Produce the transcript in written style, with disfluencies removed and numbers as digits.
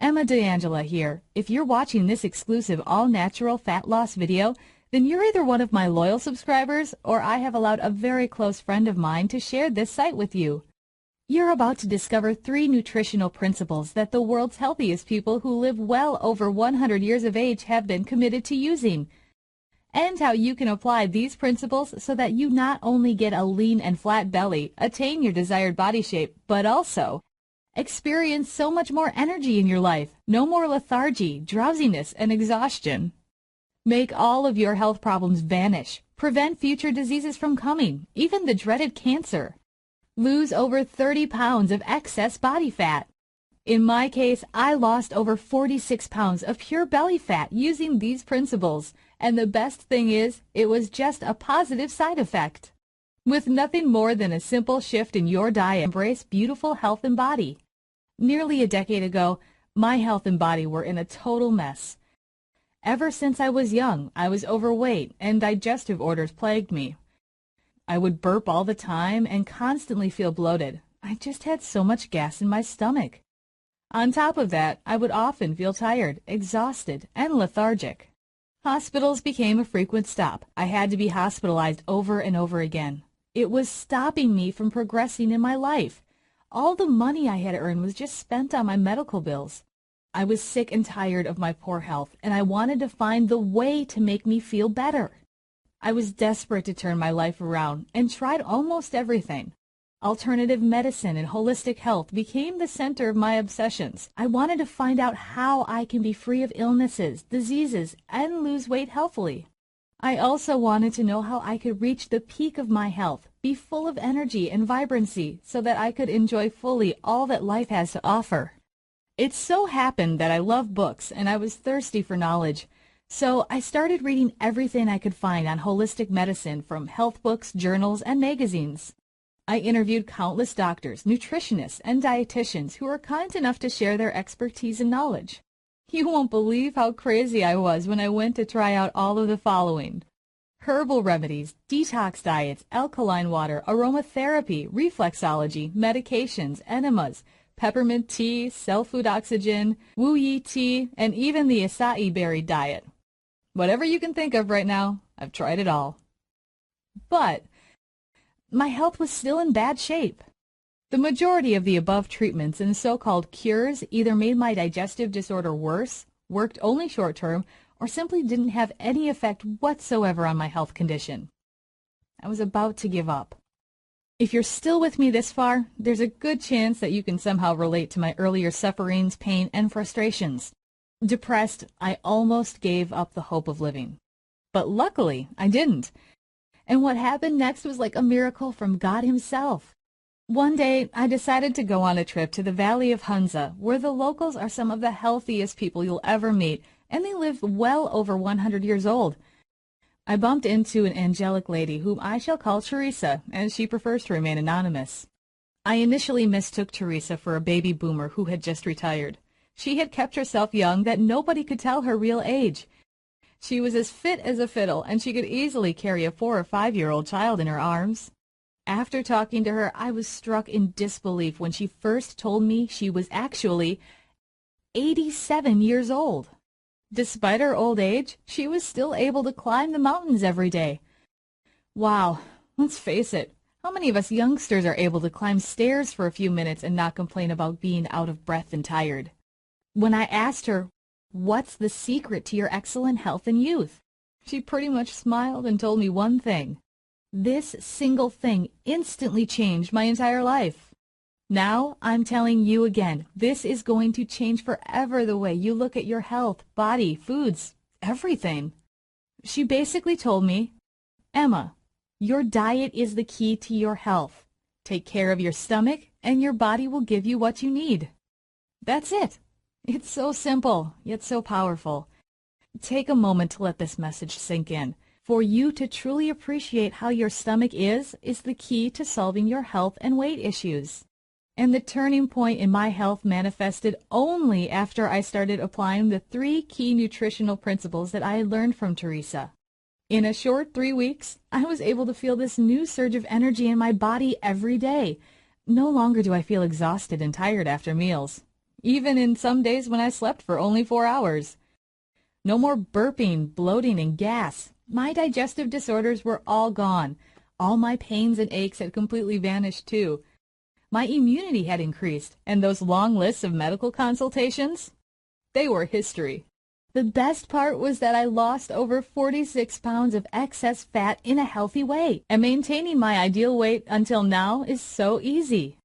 Emma DeAngela here. If you're watching this exclusive all-natural fat loss video, then you're either one of my loyal subscribers or I have allowed a very close friend of mine to share this site with you. You're about to discover 3 nutritional principles that the world's healthiest people who live well over 100 years of age have been committed to using, and how you can apply these principles so that you not only get a lean and flat belly, attain your desired body shape, but also experience so much more energy in your life, no more lethargy, drowsiness, and exhaustion. Make all of your health problems vanish, prevent future diseases from coming, even the dreaded cancer. Lose over 30 pounds of excess body fat. In my case, I lost over 46 pounds of pure belly fat using these principles, and the best thing is, it was just a positive side effect. With nothing more than a simple shift in your diet, embrace beautiful health and body. Nearly a decade ago, my health and body were in a total mess. Ever since I was young, I was overweight and digestive orders plagued me. I would burp all the time and constantly feel bloated. I just had so much gas in my stomach. On top of that, I would often feel tired, exhausted, and lethargic. Hospitals became a frequent stop. I had to be hospitalized over and over again. It was stopping me from progressing in my life. All the money I had earned was just spent on my medical bills. I was sick and tired of my poor health, and I wanted to find the way to make me feel better. I was desperate to turn my life around and tried almost everything. Alternative medicine and holistic health became the center of my obsessions. I wanted to find out how I can be free of illnesses, diseases, and lose weight healthily. I also wanted to know how I could reach the peak of my health, be full of energy and vibrancy so that I could enjoy fully all that life has to offer. It so happened that I love books and I was thirsty for knowledge, so I started reading everything I could find on holistic medicine from health books, journals, and magazines. I interviewed countless doctors, nutritionists, and dietitians who were kind enough to share their expertise and knowledge. You won't believe how crazy I was when I went to try out all of the following: herbal remedies, detox diets, alkaline water, aromatherapy, reflexology, medications, enemas, peppermint tea, cell-food oxygen, wu yi tea, and even the acai berry diet. Whatever you can think of right now, I've tried it all. But my health was still in bad shape. The majority of the above treatments and so-called cures either made my digestive disorder worse, worked only short-term, or simply didn't have any effect whatsoever on my health condition. I was about to give up. If you're still with me this far, there's a good chance that you can somehow relate to my earlier sufferings, pain, and frustrations. Depressed, I almost gave up the hope of living. But luckily, I didn't. And what happened next was like a miracle from God Himself. One day, I decided to go on a trip to the Valley of Hunza, where the locals are some of the healthiest people you'll ever meet, and they live well over 100 years old. I bumped into an angelic lady whom I shall call Teresa, as she prefers to remain anonymous. I initially mistook Teresa for a baby boomer who had just retired. She had kept herself young that nobody could tell her real age. She was as fit as a fiddle, and she could easily carry a 4- or 5-year-old child in her arms. After talking to her, I was struck in disbelief when she first told me she was actually 87 years old. Despite her old age, she was still able to climb the mountains every day. Wow, let's face it, how many of us youngsters are able to climb stairs for a few minutes and not complain about being out of breath and tired? When I asked her, "What's the secret to your excellent health and youth?" she pretty much smiled and told me one thing. This single thing instantly changed my entire life. Now, I'm telling you again, this is going to change forever the way you look at your health, body, foods, everything. She basically told me, "Emma, your diet is the key to your health. Take care of your stomach, and your body will give you what you need." That's it. It's so simple, yet so powerful. Take a moment to let this message sink in. For you to truly appreciate how your stomach is the key to solving your health and weight issues. And the turning point in my health manifested only after I started applying the 3 key nutritional principles that I had learned from Teresa. In a short 3 weeks, I was able to feel this new surge of energy in my body every day. No longer do I feel exhausted and tired after meals. even in some days when I slept for only 4 hours. No more burping, bloating, and gas. My digestive disorders were all gone. All my pains and aches had completely vanished too. My immunity had increased, and those long lists of medical consultations, they were history. The best part was that I lost over 46 pounds of excess fat in a healthy way, and maintaining my ideal weight until now is so easy.